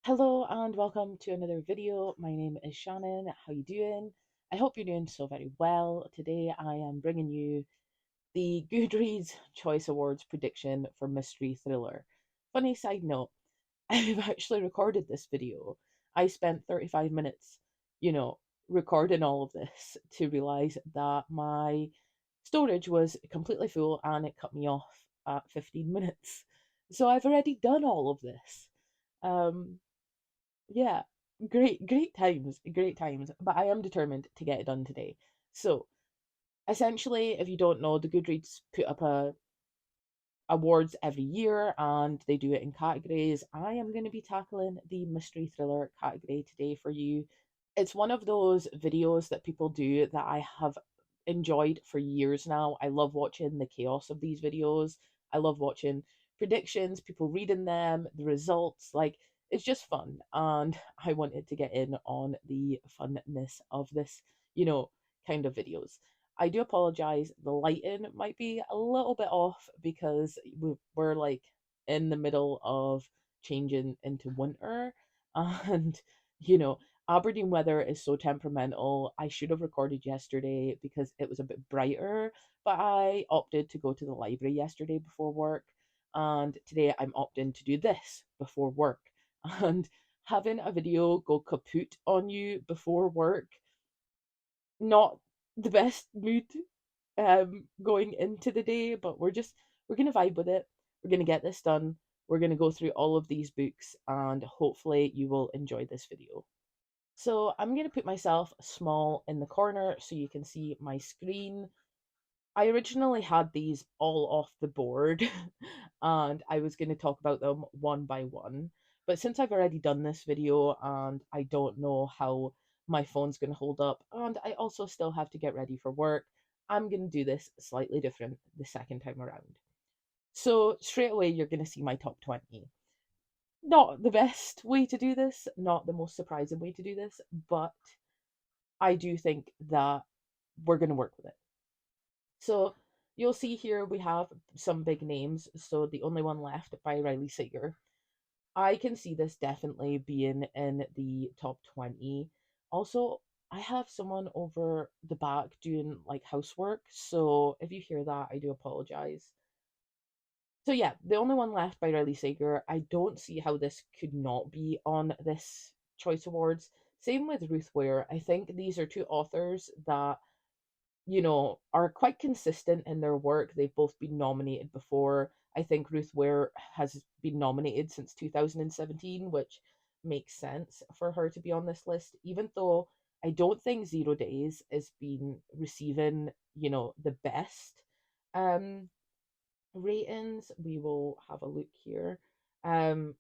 Hello and welcome to another video. My name is Shannon. How you doing? I hope you're doing so very well. Today I am bringing you the Goodreads Choice Awards prediction for mystery thriller. Funny side note, I've actually recorded this video. I spent 35 minutes, you know, recording all of this to realize that my storage was completely full and it cut me off at 15 minutes. So I've already done all of this. Um, yeah, great times, great times. But I am determined to get it done today. So, essentially, if you don't know, the Goodreads put up a awards every year and they do it in categories. I am going to be tackling the mystery thriller category today for you. It's one of those videos that people do that I have enjoyed for years now. I love watching the chaos of these videos. I love watching predictions, people reading them, the results. Like, it's just fun. And I wanted to get in on the funness of this, kind of videos. I do apologize. The lighting might be a little bit off because we're like in the middle of changing into winter. And, you know, Aberdeen weather is so temperamental. I should have recorded yesterday because it was a bit brighter, but I opted to go to the library yesterday before work. And today I'm opting to do this before work. And having a video go kaput on you before work, not the best mood going into the day, but we're gonna vibe with it. We're gonna get this done. We're gonna go through all of these books and hopefully you will enjoy this video. So I'm gonna put myself small in the corner so you can see my screen. I originally had these all off the board and I was going to talk about them one by one. But since I've already done this video and I don't know how my phone's going to hold up, and I also still have to get ready for work, I'm going to do this slightly different the second time around. So straight away, you're going to see my top 20. Not the best way to do this, not the most surprising way to do this, but I do think that we're going to work with it. So you'll see here we have some big names. So the only one left by Riley Sager. I can see this definitely being in the top 20. Also, I have someone over the back doing like housework. So if you hear that, I do apologize. So yeah, the only one left by Riley Sager. I don't see how this could not be on this Choice Awards. Same with Ruth Ware. I think these are two authors that are quite consistent in their work. They've both been nominated before. I think Ruth Ware has been nominated since 2017, which makes sense for her to be on this list, even though I don't think Zero Days is been receiving, the best um ratings. We will have a look here. Um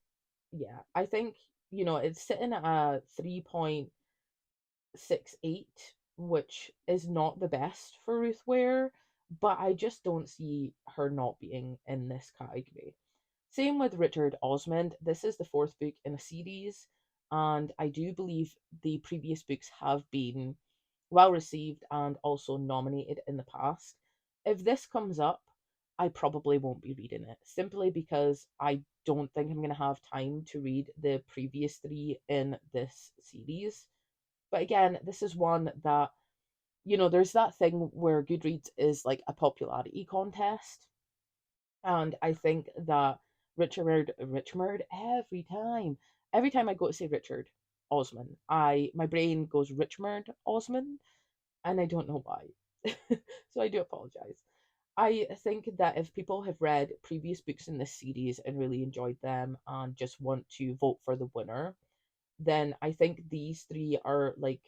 yeah, I think, it's sitting at a 3.68, which is not the best for Ruth Ware, but I just don't see her not being in this category. Same with Richard Osmond. This is the fourth book in a series, and I do believe the previous books have been well received and also nominated in the past. If this comes up, I probably won't be reading it simply because I don't think I'm going to have time to read the previous three in this series. But again, this is one that, there's that thing where Goodreads is like a popularity contest. And I think that Richmond, every time I go to say Richard Osman, my brain goes Richmond Osman, and I don't know why. So I do apologize. I think that if people have read previous books in this series and really enjoyed them and just want to vote for the winner, then I think these three are like,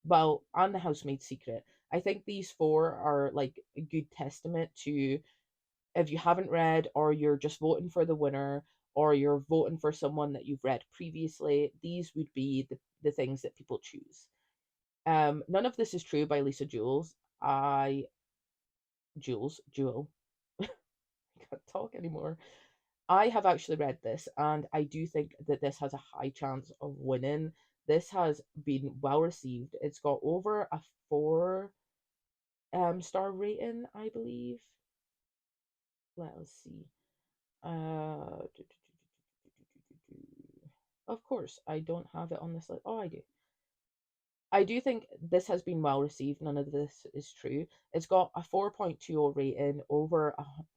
well, and The Housemaid's Secret. I think these four are like a good testament to, if you haven't read or you're just voting for the winner or you're voting for someone that you've read previously, these would be the things that people choose. None of this is true by Lisa Jules. Jewel. I can't talk anymore. I have actually read this, and I do think that this has a high chance of winning. This has been well received. It's got over a 4 star rating, I believe. Let us see. Of course, I don't have it on this list. Oh, I do. I do think this has been well received. None of this is true. It's got a 4.20 rating, over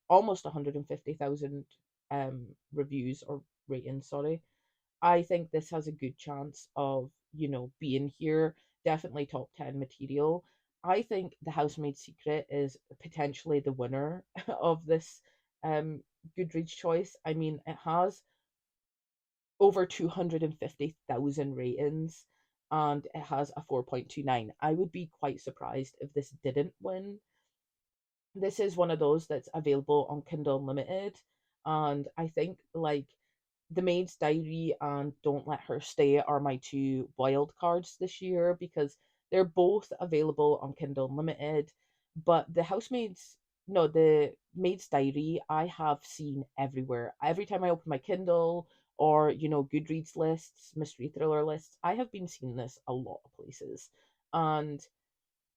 almost 150,000 reviews or ratings, sorry. I think this has a good chance of, being here. Definitely top 10 material. I think The Housemaid's Secret is potentially the winner of this um Goodreads choice. I mean, it has over 250,000 ratings and it has a 4.29. I would be quite surprised if this didn't win. This is one of those that's available on Kindle Unlimited, and I think like The Maid's Diary and Don't Let Her Stay are my two wild cards this year because they're both available on Kindle Unlimited. But the Maid's Diary, I have seen everywhere. Every time I open my Kindle or, Goodreads lists, mystery thriller lists, I have been seeing this a lot of places. And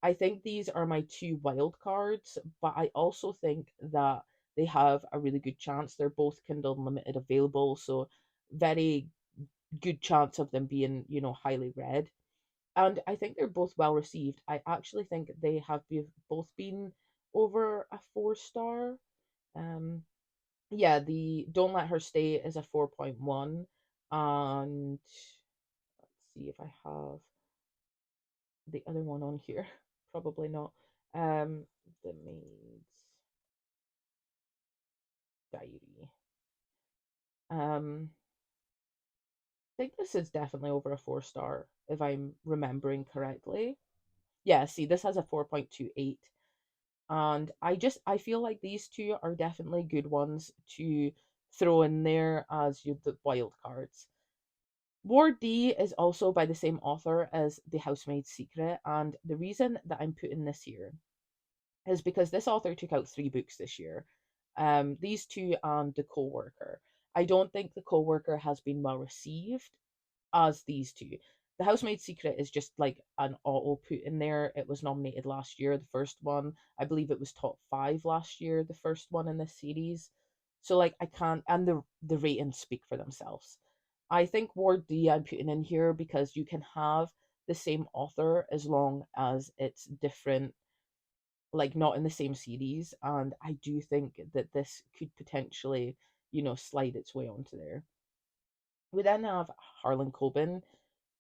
I think these are my two wild cards, but I also think that they have a really good chance. They're both Kindle Unlimited available, so very good chance of them being, highly read. And I think they're both well received. I actually think they have both been over a 4 star. Um, yeah, the Don't Let Her Stay is a 4.1, and let's see if I have the other one on here. Probably not. The Maid's Diary. I think this is definitely over a 4 star if I'm remembering correctly. Yeah, see, this has a 4.28. And I feel like these two are definitely good ones to throw in there as the wild cards. Ward D is also by the same author as The Housemaid's Secret, and the reason that I'm putting this here is because this author took out 3 books this year. These two and The Co-worker. I don't think The Co-worker has been well received as these two. The Housemaid's Secret is just like an auto put in there. It was nominated last year, the first one. I believe it was top 5 last year, the first one in this series. So like I can't, and the ratings speak for themselves. I think Ward D I'm putting in here because you can have the same author as long as it's different, like not in the same series, and I do think that this could potentially, slide its way onto there. We then have Harlan Coben,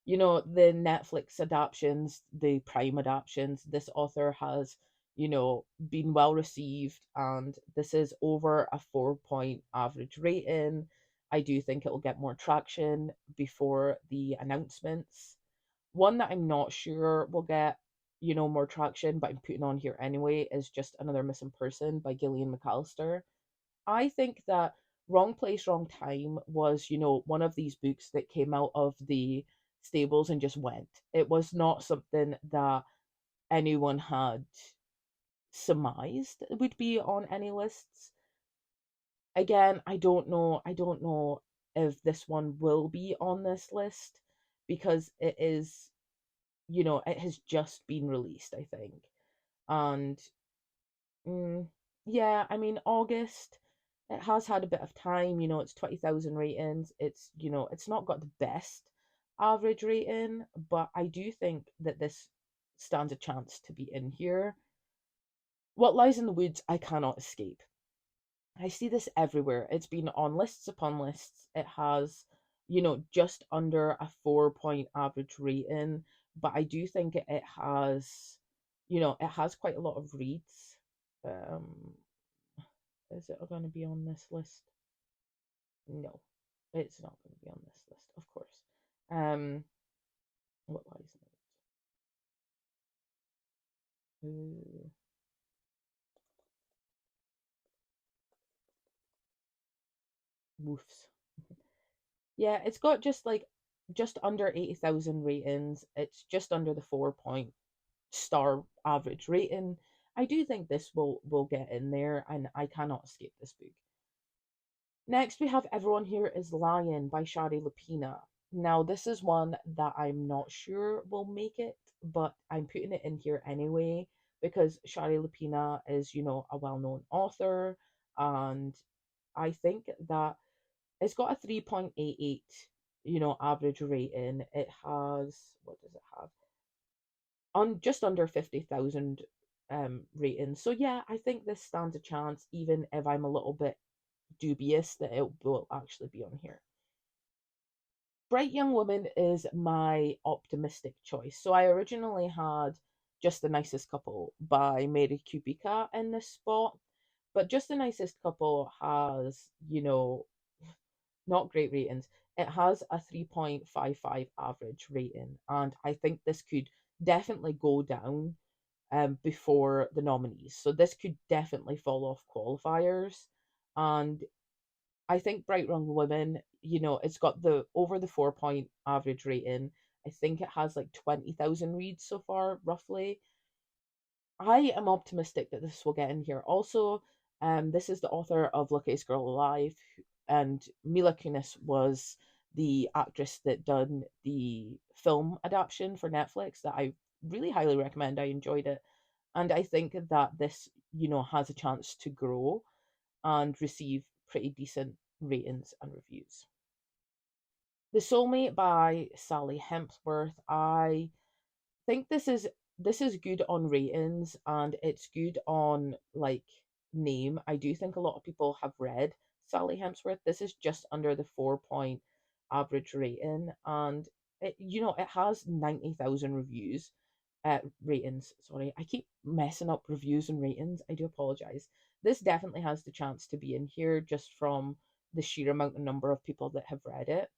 the Netflix adaptations, the Prime adaptations. This author has, been well received, and this is over a 4 point average rating. I do think it will get more traction before the announcements. One that I'm not sure will get, more traction, but I'm putting on here anyway, is Just Another Missing Person by Gillian McAllister. I think that Wrong Place, Wrong Time was, one of these books that came out of the stables and just went. It was not something that anyone had surmised would be on any lists. Again, I don't know if this one will be on this list because it has just been released, I think. And mm, yeah, I mean, August, it has had a bit of time, it's 20,000 ratings. It's not got the best average rating, but I do think that this stands a chance to be in here. What Lies in the Woods, I cannot escape. I see this everywhere. It's been on lists upon lists. It has, just under a 4 point average rating, but I do think it has, it has quite a lot of reads. Um, is it going to be on this list? No, it's not going to be on this list, of course. Um, what lies in it? Woofs. Yeah, it's got just under 80,000 ratings. It's just under the 4 point star average rating. I do think this will get in there, and I cannot escape this book. Next, we have Everyone Here Is Lying by Shari Lapina. Now, this is one that I'm not sure will make it, but I'm putting it in here anyway because Shari Lapina is, a well known author, and I think that it's got a 3.88 average rating. It has, what does it have? On just under 50,000 ratings. So yeah, I think this stands a chance, even if I'm a little bit dubious that it will actually be on here. Bright Young Woman is my optimistic choice. So I originally had Just the Nicest Couple by Mary Kubica in this spot, but Just the Nicest Couple has, not great ratings. It has a 3.55 average rating, and I think this could definitely go down before the nominees. So this could definitely fall off qualifiers. And I think Bright Young Women, it's got the over the 4 point average rating. I think it has like 20,000 reads so far, roughly. I am optimistic that this will get in here. Also, this is the author of Luckiest Girl Alive, and Mila Kunis was the actress that done the film adaptation for Netflix that I really highly recommend. I enjoyed it, and I think that this, has a chance to grow and receive pretty decent ratings and reviews. The Soulmate by Sally Hempsworth. I think this is good on ratings, and it's good on like name. I do think a lot of people have read Sally Hemsworth. This is just under the 4 point average rating, and it has 90,000 reviews. Ratings. Sorry, I keep messing up reviews and ratings. I do apologize. This definitely has the chance to be in here just from the sheer amount of number of people that have read it.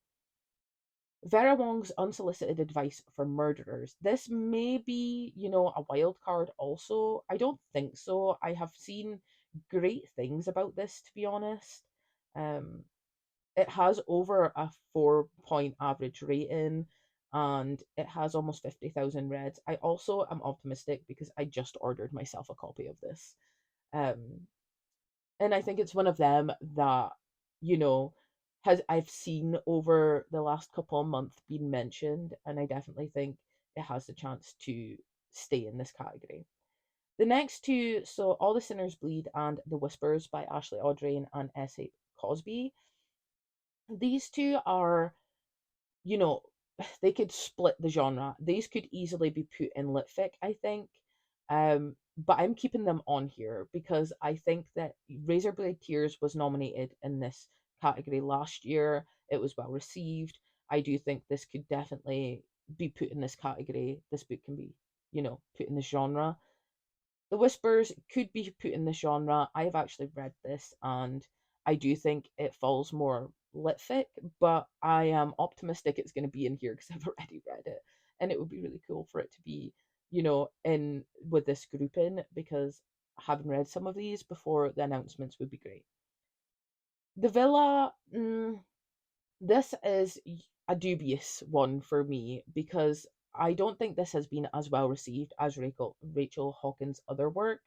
Vera Wong's Unsolicited Advice for Murderers. This may be, a wild card also. I don't think so. I have seen great things about this, to be honest. Um, it has over a 4 point average rating, and it has almost 50,000 reads. I also am optimistic because I just ordered myself a copy of this. Um, and I think it's one of them that, you know, has I've seen over the last couple of months been mentioned, and I definitely think it has the chance to stay in this category. The next two, so All the Sinners Bleed and The Whispers by Ashley Audrain and S.A. Cosby. These two are, you know, they could split the genre. These could easily be put in litfic, I think. But I'm keeping them on here because I think that Razorblade Tears was nominated in this category last year. It was well received. I do think this could definitely be put in this category. This book can be, put in this genre. The Whispers could be put in this genre. I have actually read this, and I do think it falls more litfic, but I am optimistic it's going to be in here because I've already read it, and it would be really cool for it to be, in with this grouping because having read some of these before the announcements would be great. The Villa, this is a dubious one for me because I don't think this has been as well received as Rachel Hawkins' other work,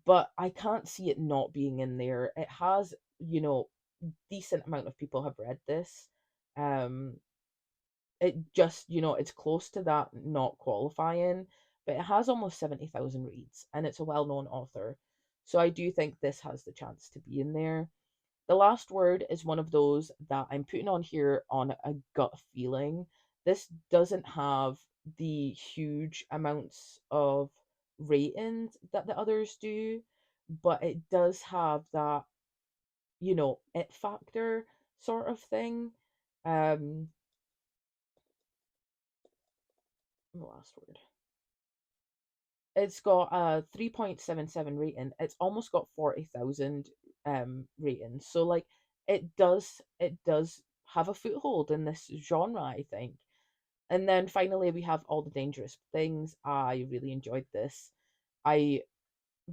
but I can't see it not being in there. It has, decent amount of people have read this. Um, it just, it's close to that not qualifying, but it has almost 70,000 reads and it's a well-known author. So I do think this has the chance to be in there. The Last Word is one of those that I'm putting on here on a gut feeling. This doesn't have the huge amounts of ratings that the others do, but it does have that, it factor sort of thing. Um, the Last Word. It's got a 3.77 rating. It's almost got 40,000 ratings. So like it does have a foothold in this genre, I think. And then finally we have All the Dangerous Things. I really enjoyed this. I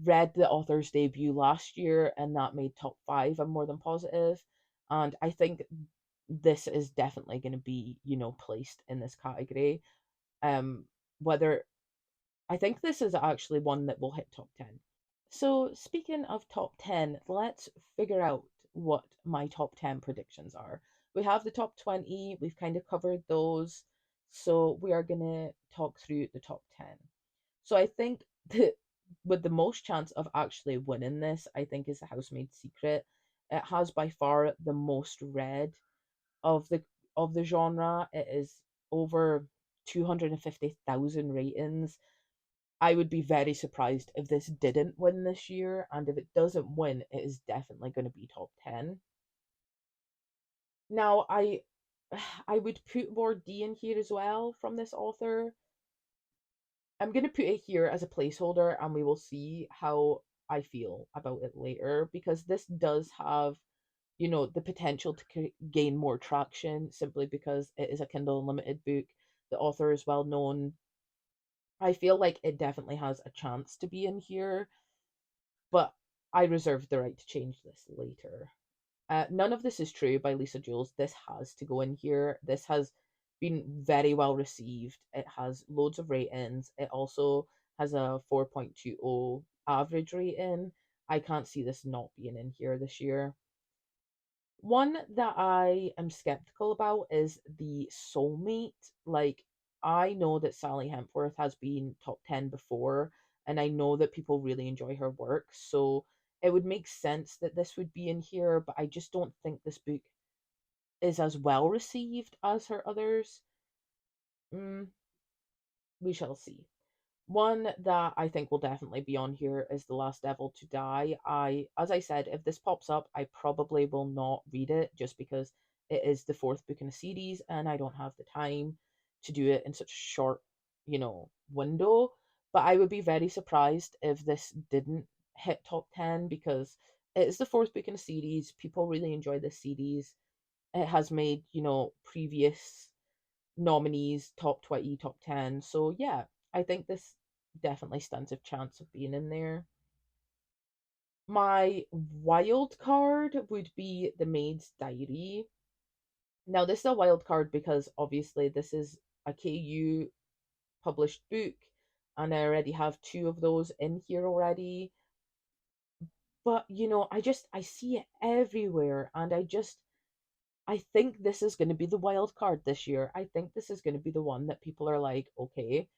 read the author's debut last year and that made top 5. I'm more than positive. And I think this is definitely going to be, placed in this category. Um whether I think this is actually one that will hit top 10. So, speaking of top 10, let's figure out what my top 10 predictions are. We have the top 20, we've kind of covered those. So, we are going to talk through the top 10. So, I think that with the most chance of actually winning this, I think is The Housemaid's Secret. It has by far the most read of the of the genre. It is over 250,000 ratings. I would be very surprised if this didn't win this year, and if it doesn't win, it is definitely going to be top 10. Now, I would put Ward D in here as well from this author. I'm going to put it here as a placeholder, and we will see how I feel about it later, because this does have, the potential to gain more traction simply because it is a Kindle Unlimited book. The author is well known. I feel like it definitely has a chance to be in here, but I reserve the right to change this later. None of this is true by Lisa Jules. This has to go in here. This has been very well received. It has loads of ratings. It also has a 4.20 average rating. I can't see this not being in here this year. One that I am skeptical about is the Soulmate. Like, I know that Sally Hempworth has been top 10 before, and I know that people really enjoy her work, so it would make sense that this would be in here, but I just don't think this book is as well received as her others. Mm, we shall see. One that I think will definitely be on here is The Last Devil to Die. As I said, if this pops up, I probably will not read it just because it is the fourth book in a series and I don't have the time to do it in such a short, window. But I would be very surprised if this didn't hit top 10 because it is the fourth book in a series. People really enjoy this series. It has made, previous nominees top 20, top 10. So yeah, I think this definitely stands a chance of being in there. My wild card would be The Maid's Diary. Now, this is a wild card because obviously this is a KU published book, and I already have two of those in here already. But I see it everywhere, and I think this is going to be the wild card this year. I think this is going to be the one that people are like, okay,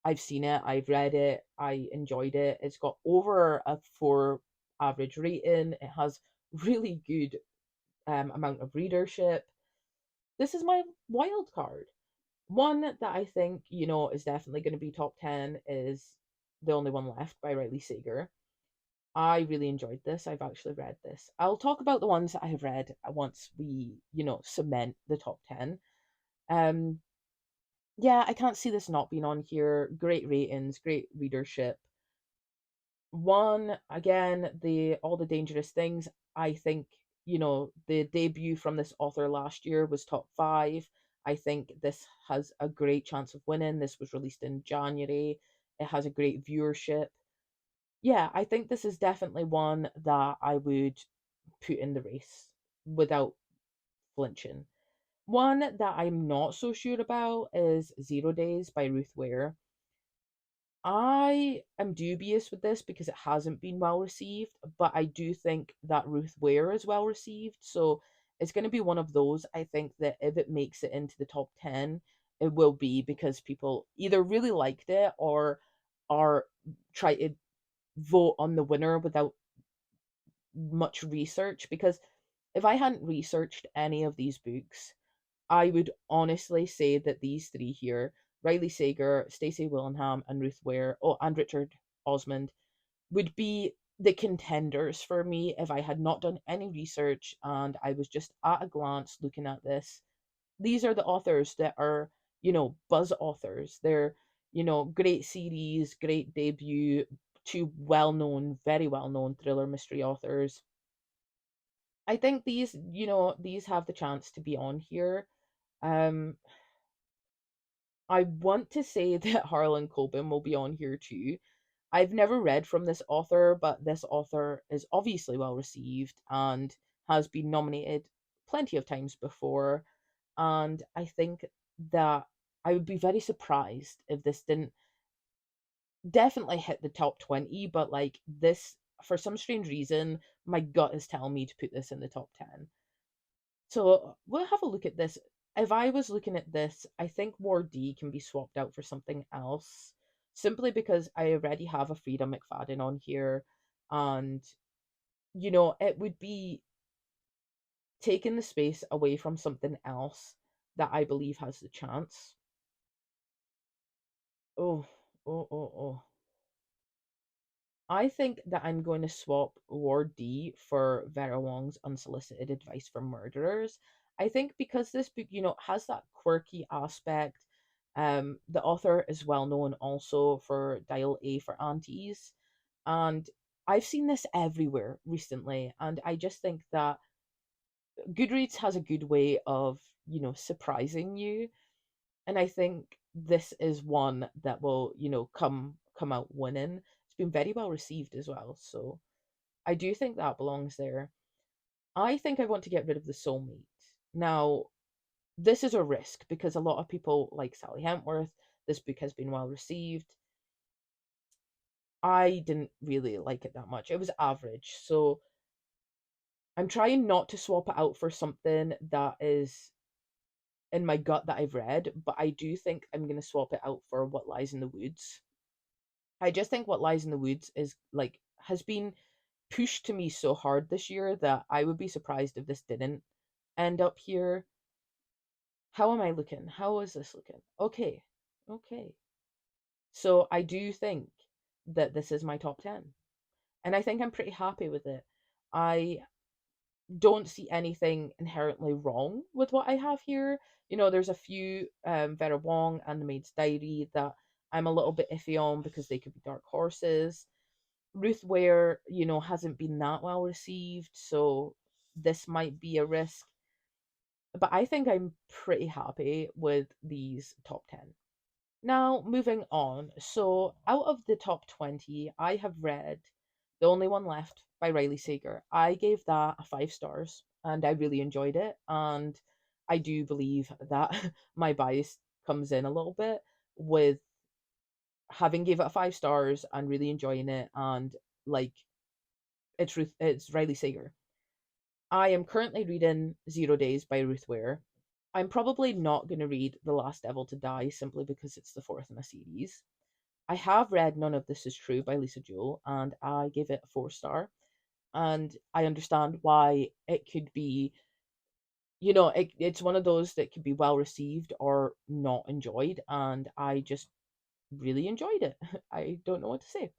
I've seen it, I've read it, I enjoyed it. It's got over a 4 average rating. It has really good amount of readership. This is my wild card. One that I think, is definitely going to be top 10 is The Only One Left by Riley Sager. I really enjoyed this. I've actually read this. I'll talk about the ones that I have read once we, cement the top 10. Um, yeah, I can't see this not being on here. Great ratings, great readership. One, again, the All the Dangerous Things. I think, the debut from this author last year was top 5. I think this has a great chance of winning. This was released in January. It has a great viewership. Yeah, I think this is definitely one that I would put in the race without flinching. One that I'm not so sure about is Zero Days by Ruth Ware. I am dubious with this because it hasn't been well received, but I do think that Ruth Ware is well received. So it's going to be one of those. I think that if it makes it into the top 10, it will be because people either really liked it or are try to vote on the winner without much research. Because if I hadn't researched any of these books, I would honestly say that these three here, Riley Sager, Stacey Willingham, and Ruth Ware, oh, and Richard Osmond, would be the contenders for me if I had not done any research and I was just at a glance looking at this. These are the authors that are, buzz authors. They're, great series, great debut, two well known, very well known thriller mystery authors. I think these have the chance to be on here. Um, I want to say that Harlan Coben will be on here too. I've never read from this author, but this author is obviously well received and has been nominated plenty of times before. And I think that I would be very surprised if this didn't definitely hit the top 20, but like this, for some strange reason, my gut is telling me to put this in the top 10. So we'll have a look at this. If I was looking at this, I think Ward D can be swapped out for something else, simply because I already have a Frida McFadden on here, and it would be taking the space away from something else that I believe has the chance. Oh, oh. I think that I'm going to swap Ward D for Vera Wong's Unsolicited Advice for Murderers. I think because this book, has that quirky aspect. The author is well known also for Dial A for Aunties. And I've seen this everywhere recently. And I just think that Goodreads has a good way of, surprising you. And I think this is one that will, come out winning. It's been very well received as well, so I do think that belongs there. I think I want to get rid of the soulmate. Now, this is a risk because a lot of people like Sally Hentworth. This book has been well received. I didn't really like it that much. It was average, so I'm trying not to swap it out for something that is in my gut that I've read, but I do think I'm going to swap it out for What Lies in the Woods. I just think What Lies in the Woods is like has been pushed to me so hard this year that I would be surprised if this didn't end up here. How am I looking? How is this looking? Okay. Okay. So I do think that this is my top 10. And I think I'm pretty happy with it. I don't see anything inherently wrong with what I have here. There's a few Vera Wong and The Maid's Diary that I'm a little bit iffy on because they could be dark horses. Ruth Ware, hasn't been that well received, so this might be a risk. But I think I'm pretty happy with these top 10. Now, moving on. So, out of the top 20, I have read The Only One Left by Riley Sager. I gave that 5 stars and I really enjoyed it. And I do believe that my bias comes in a little bit with having gave it 5 stars and really enjoying it, and like it's Riley Sager. I am currently reading 0 Days by Ruth Ware. I'm probably not going to read The Last Devil to Die simply because it's the fourth in a series. I have read None of This Is True by Lisa Jewell and I gave it a 4 star. And I understand why it could be, it's one of those that could be well received or not enjoyed. And I just really enjoyed it. I don't know what to say.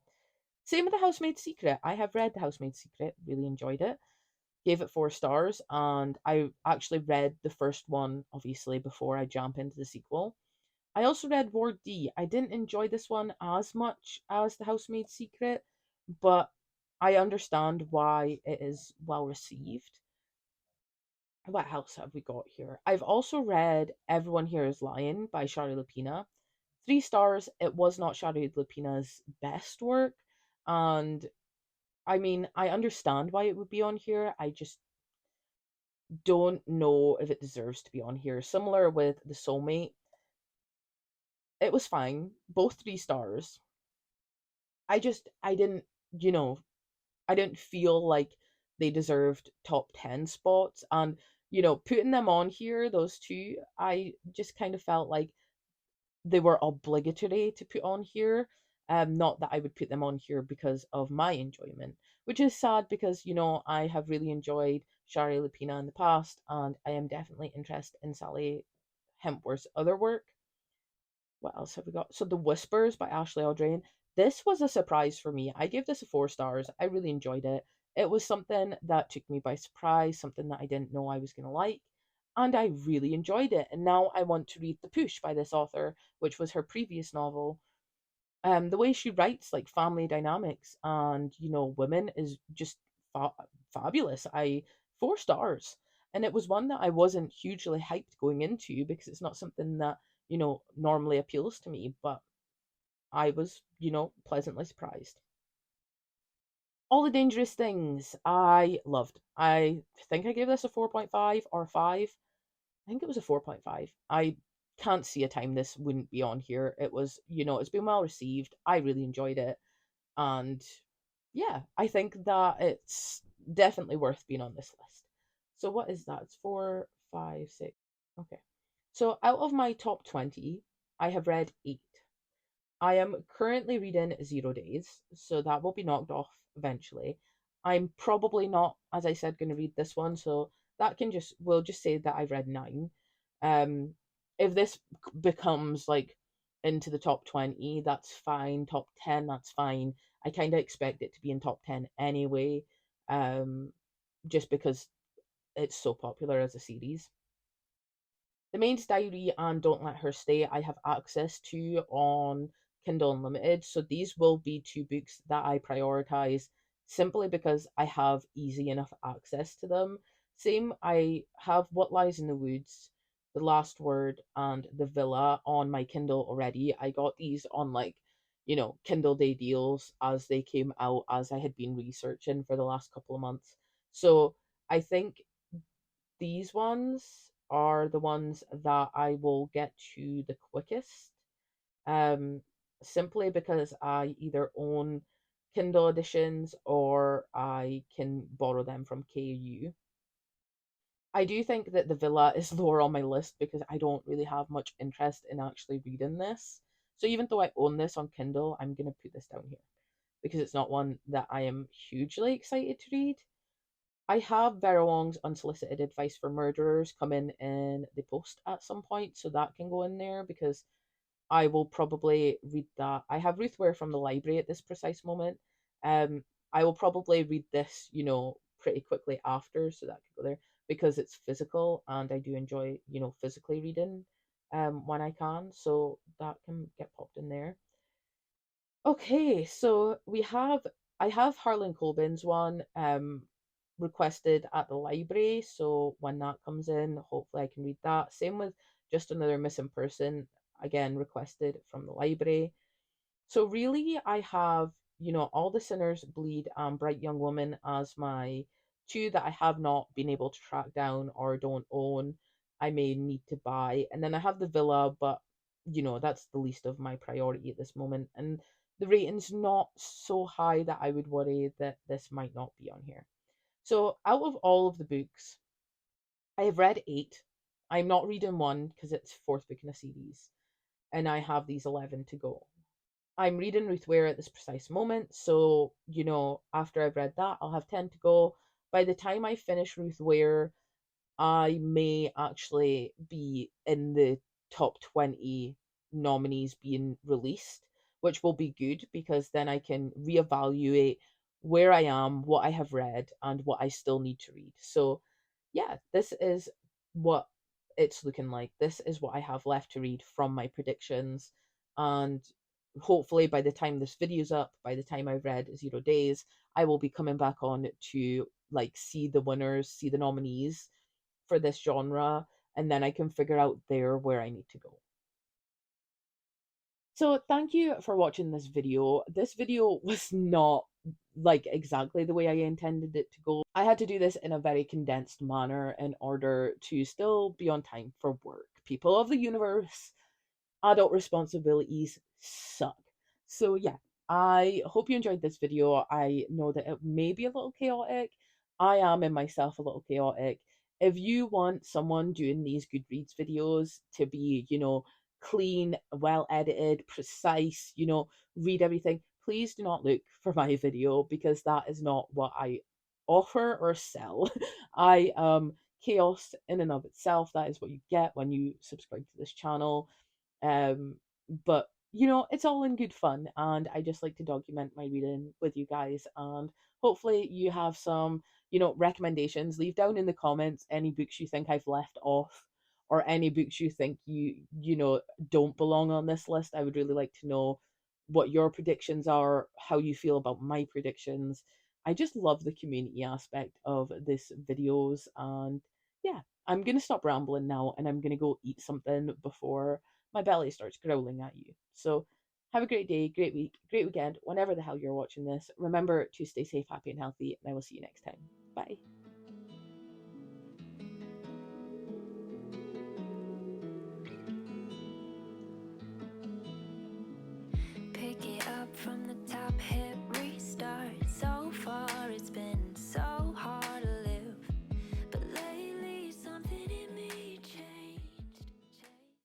Same with The Housemaid's Secret. I have read The Housemaid's Secret, really enjoyed it, gave it 4 stars, and I actually read the first one, obviously, before I jump into the sequel. I also read Ward D. I didn't enjoy this one as much as The Housemaid's Secret, but I understand why it is well received. What else have we got here? I've also read Everyone Here Is Lying by Shari Lapina. 3 stars. It was not Shari Lapina's best work, and I mean, I understand why it would be on here. I just don't know if it deserves to be on here. Similar with The Soulmate, it was fine, both 3 stars. I didn't, you know, I didn't feel like they deserved top 10 spots. And, putting them on here, those two, I just kind of felt like they were obligatory to put on here. Not that I would put them on here because of my enjoyment, which is sad because, I have really enjoyed Shari Lapina in the past, and I am definitely interested in Sally Hempworth's other work. What else have we got? So The Whispers by Ashley Audrain. This was a surprise for me. I gave this a 4 stars. I really enjoyed it. It was something that took me by surprise, something that I didn't know I was going to like, and I really enjoyed it. And now I want to read The Push by this author, which was her previous novel. The way she writes like family dynamics and women is just fabulous. I 4 stars, and it was one that I wasn't hugely hyped going into because it's not something that normally appeals to me, but I was pleasantly surprised. All the Dangerous Things I loved. I think I gave this a 4.5 or 5. I think it was a 4.5. I can't see a time this wouldn't be on here. It was, it's been well received. I really enjoyed it. And yeah, I think that it's definitely worth being on this list. So what is that? It's 4, 5, 6. Okay. So out of my top 20, I have read 8. I am currently reading 0 Days, so that will be knocked off eventually. I'm probably not, as I said, going to read this one, so that can just, we'll just say that I've read 9. Um, if this becomes like into the top 20, that's fine. Top 10, that's fine. I kind of expect it to be in top 10 anyway, um, just because it's so popular as a series. The Maid's Diary and Don't Let Her Stay I have access to on Kindle Unlimited, so these will be two books that I prioritize simply because I have easy enough access to them. Same, I have What Lies in the Woods, The Last Word, and The Villa on my Kindle already. I got these on Kindle Day deals as they came out, as I had been researching for the last couple of months. So I think these ones are the ones that I will get to the quickest, um, simply because I either own Kindle editions or I can borrow them from KU. I do think that The Villa is lower on my list because I don't really have much interest in actually reading this. So even though I own this on Kindle, I'm going to put this down here because it's not one that I am hugely excited to read. I have Vera Wong's Unsolicited Advice for Murderers come in the post at some point, so that can go in there because I will probably read that. I have Ruth Ware from the library at this precise moment. I will probably read this, pretty quickly after, so that could go there because it's physical and I do enjoy, physically reading when I can, so that can get popped in there. Okay, so I have Harlan Coben's one requested at the library, so when that comes in, hopefully I can read that. Same with Just Another Missing Person, again requested from the library. So really, I have, All the Sinners Bleed and Bright Young Woman as my two that I have not been able to track down or don't own. I may need to buy. And then I have the Villa, but that's the least of my priority at this moment. And the rating's not so high that I would worry that this might not be on here. So out of all of the books, I have read 8. I'm not reading one because it's fourth book in a series, and I have these 11 to go. I'm reading Ruth Ware at this precise moment, so after I've read that, I'll have 10 to go. By the time I finish Ruth Ware, I may actually be in the top 20 nominees being released, which will be good because then I can reevaluate where I am, what I have read, and what I still need to read. So, yeah, this is what it's looking like. This is what I have left to read from my predictions. And hopefully, by the time this video's up, by the time I've read 0 Days, I will be coming back on to see the winners, see the nominees for this genre, and then I can figure out there where I need to go. So thank you for watching this video. This video was not exactly the way I intended it to go. I had to do this in a very condensed manner in order to still be on time for work. People of the universe, adult responsibilities suck. So yeah, I hope you enjoyed this video. I know that it may be a little chaotic. I am in myself a little chaotic. If you want someone doing these Goodreads videos to be, clean, well edited, precise, read everything, please do not look for my video because that is not what I offer or sell. I chaos in and of itself. That is what you get when you subscribe to this channel. um, but it's all in good fun, and I just like to document my reading with you guys. And hopefully, you have some, recommendations. Leave down in the comments any books you think I've left off, or any books you think don't belong on this list. I would really like to know what your predictions are, how you feel about my predictions. I just love the community aspect of this videos, and yeah, I'm gonna stop rambling now, and I'm gonna go eat something before my belly starts growling at you. So have a great day, great week, great weekend, whenever the hell you're watching this. Remember to stay safe, happy, and healthy, and I will see you next time. Bye. Pick it up from the top, hit